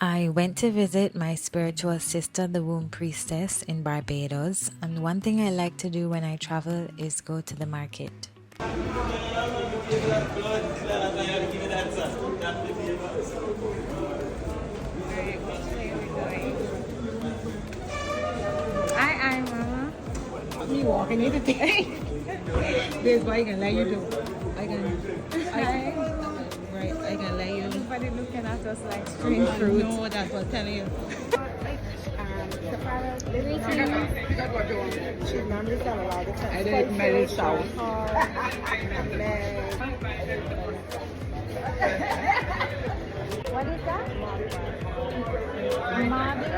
I went to visit my spiritual sister, the womb priestess, in Barbados, and one thing I like to do when I travel is go to the market. I, mama. Me walking in the thing. This is what I can let you do. I can let you. Everybody looking at us like string fruit. No, that's what I'm telling you. I didn't measure south. What is that? Marble?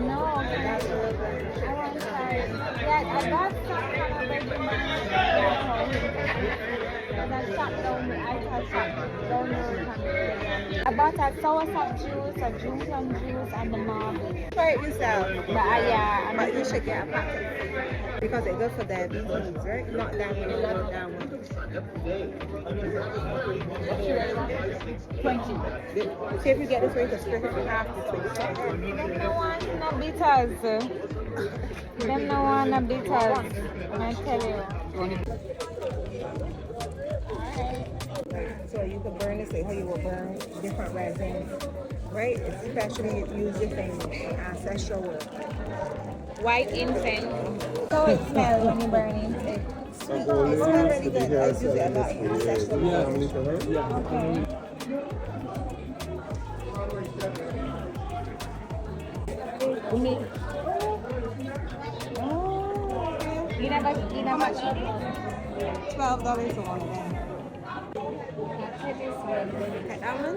No, I want to try it. Yeah, I got some kind of that shop down the Ital shop down the road. I bought a soursop juice, a Junior juice, and the marble. Try it yourself. But yeah, But you should get a packet because it's good for diabetes, right? Not that one, not that one. 20. See if you get this way, the split for half this way. them no want no bitters. Them no want no bitters. I tell you. So you can burn this, like how you will burn different resins, right? Especially if you use different ancestral work. White incense. So it smells when you burn it. It smells really good. I use it a lot in ancestral work. Okay. You never eat it? $12 for one of them. Like that one?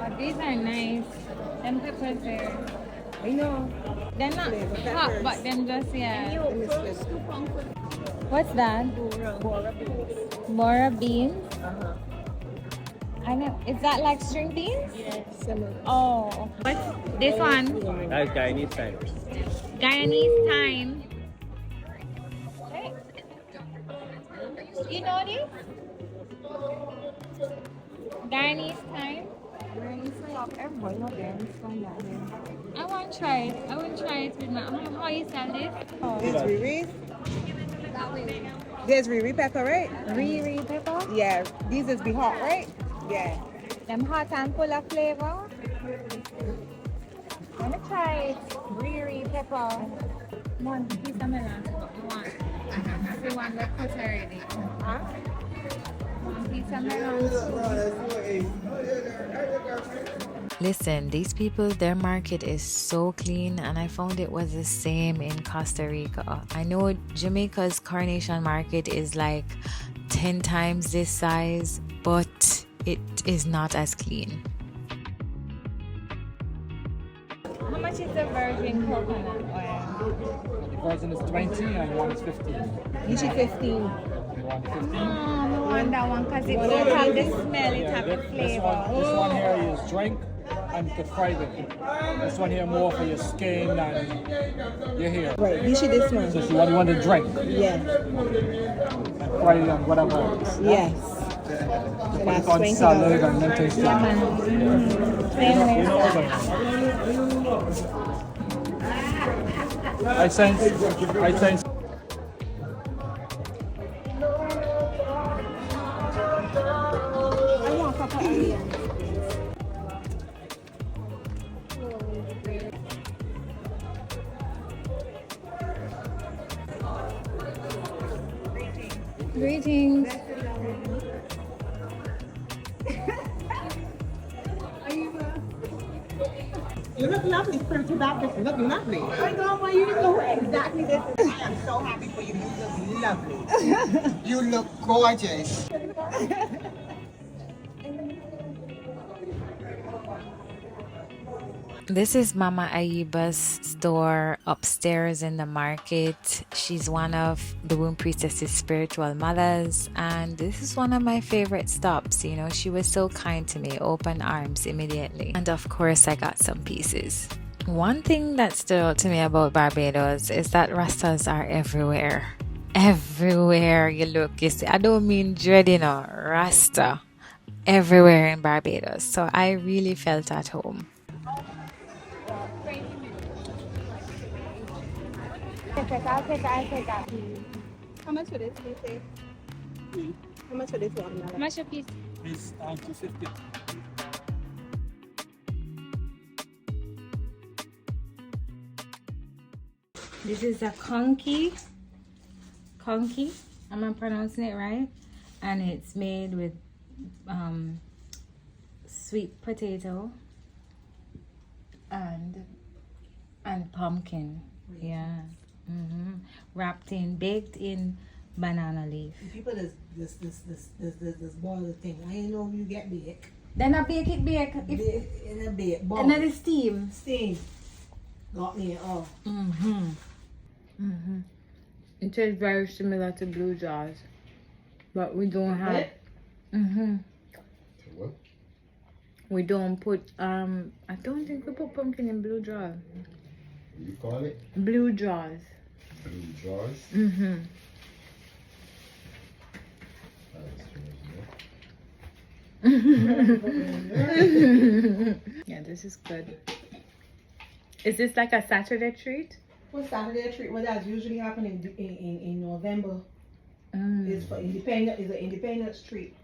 Oh, these are nice. Them peppers there. I know. They're not Flavor hot, peppers. but them just, yeah. Let me split. What's that? Bora beans? I know. Is that like string beans? Similar. Oh. What's this one? That's Chinese time. Guyanese thyme. Hey. You know this? Guyanese thyme? I want to try it. I want to try it with my. How you sell this? This Riri. There's Riri pepper, right? Riri pepper? Yeah. These is be hot, right? Yeah. Them hot and full of flavor. Let me try it. Riri pepper. One piece of melon. One. You want the cut already? Huh? One piece of melon. Listen, these people, their market is so clean, and I found it was the same in Costa Rica. I know Jamaica's Coronation Market is like 10 times this size, but it is not as clean. How much is the virgin coconut oil? The person is 20 and one is 15. Usually 15. You want 15? I want that one because it don't have the smell, it have the flavor. This one here is drink and you can fry it. This one here more for your skin and your hair. Right. Usually this one. So if you want to drink Yeah. and fry it and whatever. Yes. Put That's it on $20. salad and lentil soup. Yeah, man. Same I sense. I want a couple of onions. Greetings. You look lovely, Pretty Baptist. You look lovely. I know, but you look exactly this. I am so happy for you. You look lovely. You look gorgeous. This is Mama Aiba's store upstairs in the market. She's one of the Womb Priestess's spiritual mothers, and this is one of my favorite stops. You know, she was so kind to me, open arms immediately. And of course, I got some pieces. One thing that stood out to me about Barbados is that Rastas are everywhere. Everywhere you look, you see. I don't mean dreading or Rasta. Everywhere in Barbados. So I really felt at home. I'll take that. How much for this, please? How much for this one? How much a piece? It's 250. This is a conky. Conky. Am I pronouncing it right? And it's made with sweet potato and pumpkin. Yeah. Wrapped in, baked in banana leaf. People this boil the thing. I ain't know if you get bake. Then I bake it In a bake bowl. and then the steam. Steam. Got me oh. It tastes very similar to blue jaws, but we don't have. What? We don't put. I don't think we put pumpkin in blue jaws. What you call it? Blue jaws. Blue jars? Yeah, this is good. Is this like a Saturday treat? Well, Saturday treat. Well, that's usually happening in November. It's for independent. It's an independence treat.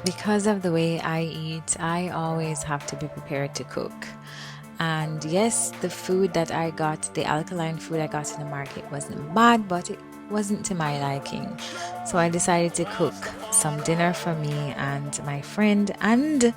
Because of the way I eat, I always have to be prepared to cook. And yes, the food that I got, the alkaline food I got in the market wasn't bad, but it wasn't to my liking. So I decided to cook some dinner for me and my friend, and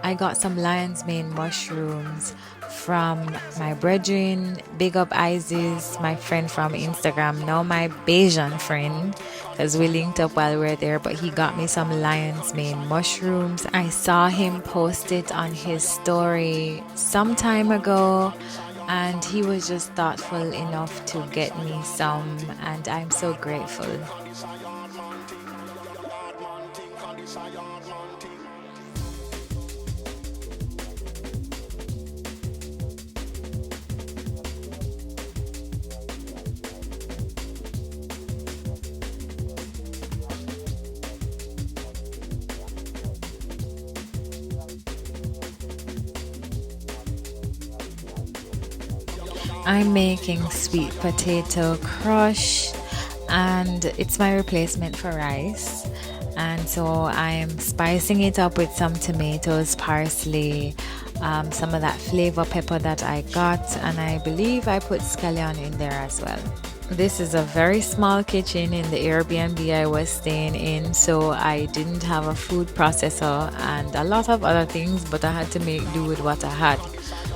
I got some lion's mane mushrooms from my brethren. Big up Isis, my friend from Instagram, now my Bayesian friend, because we linked up while we were there, but he got me some lion's mane mushrooms. I saw him post it on his story some time ago, and he was just thoughtful enough to get me some, and I'm so grateful. I'm making sweet potato crush, and it's my replacement for rice. And so I'm spicing it up with some tomatoes, parsley, some of that flavor pepper that I got, and I believe I put scallion in there as well. This is a very small kitchen in the Airbnb I was staying in, so I didn't have a food processor and a lot of other things, but I had to make do with what I had.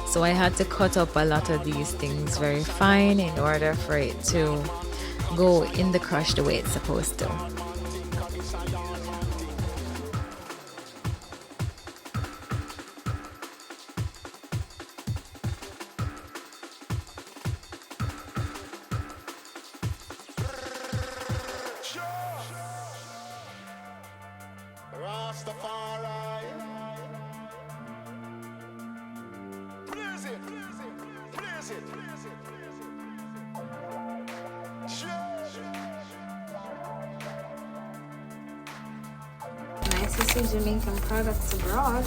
So I had to cut up a lot of these things very fine in order for it to go in the crush the way it's supposed to. Nice to see Jamaican products abroad.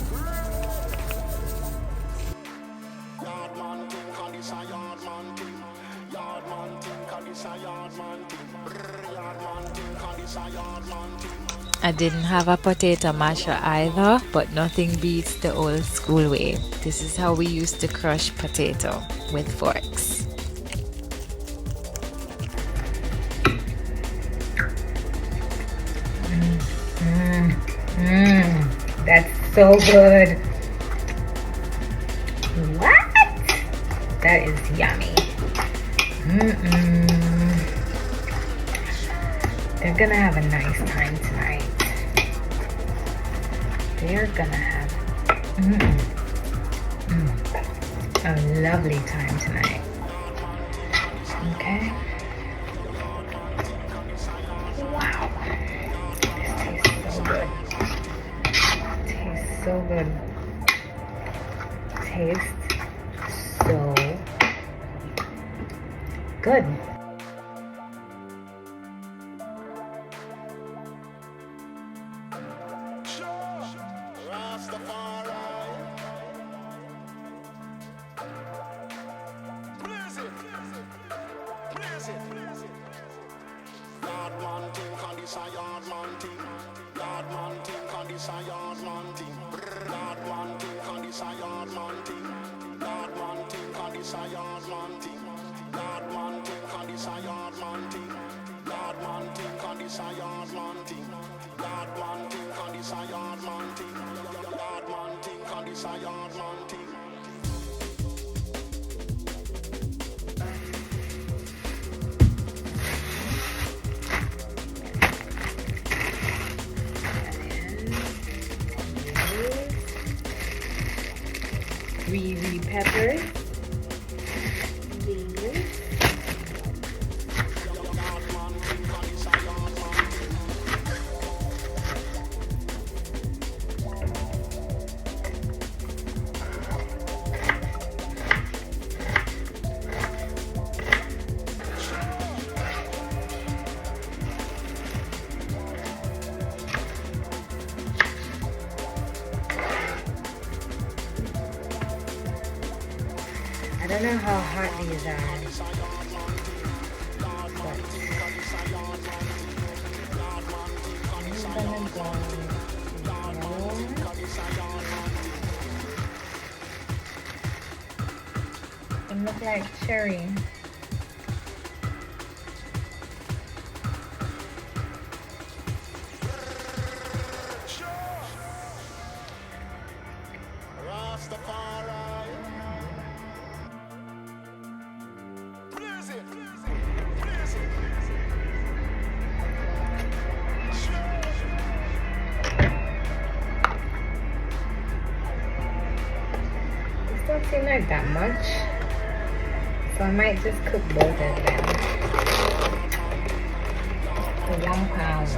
I didn't have a potato masher either, but nothing beats the old school way. This is how we used to crush potato, with forks. That's so good. What? That is yummy. They're gonna have a nice time tonight. They're gonna have a lovely time tonight. Okay. Wow. This tastes so good. Tastes so good. taste so good. Greasy peppers. I don't know how hot these are, but I'm gonna go low. It looks like cherry. Don't seem like that much, so I might just cook both of them for 1 pound.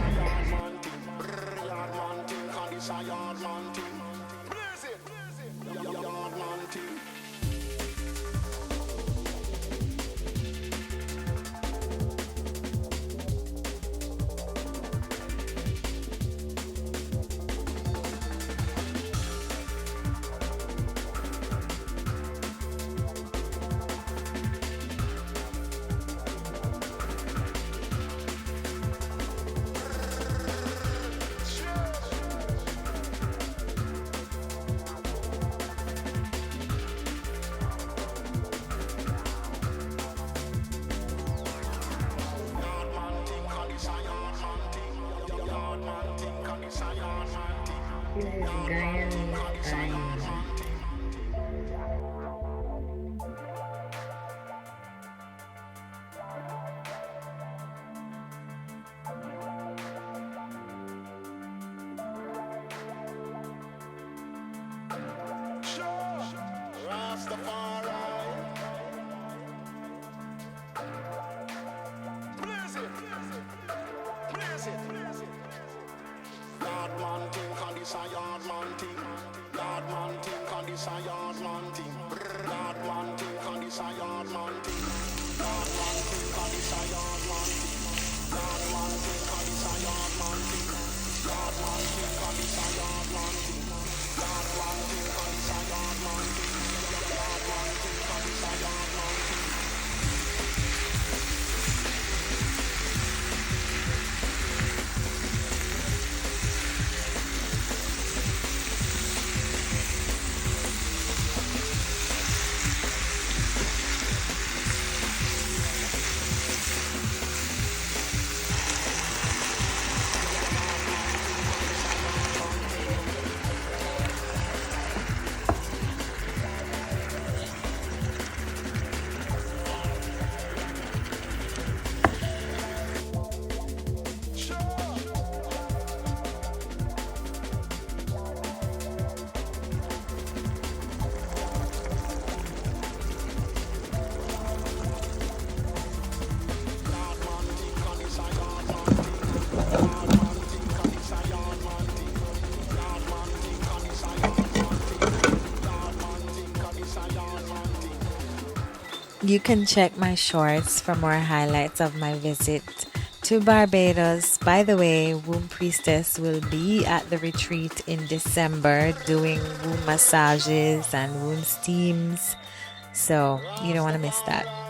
This is Guyanese style. Yard man thing, You can check my shorts for more highlights of my visit to Barbados. By the way, Womb Priestess will be at the retreat in December doing womb massages and womb steams. So you don't want to miss that.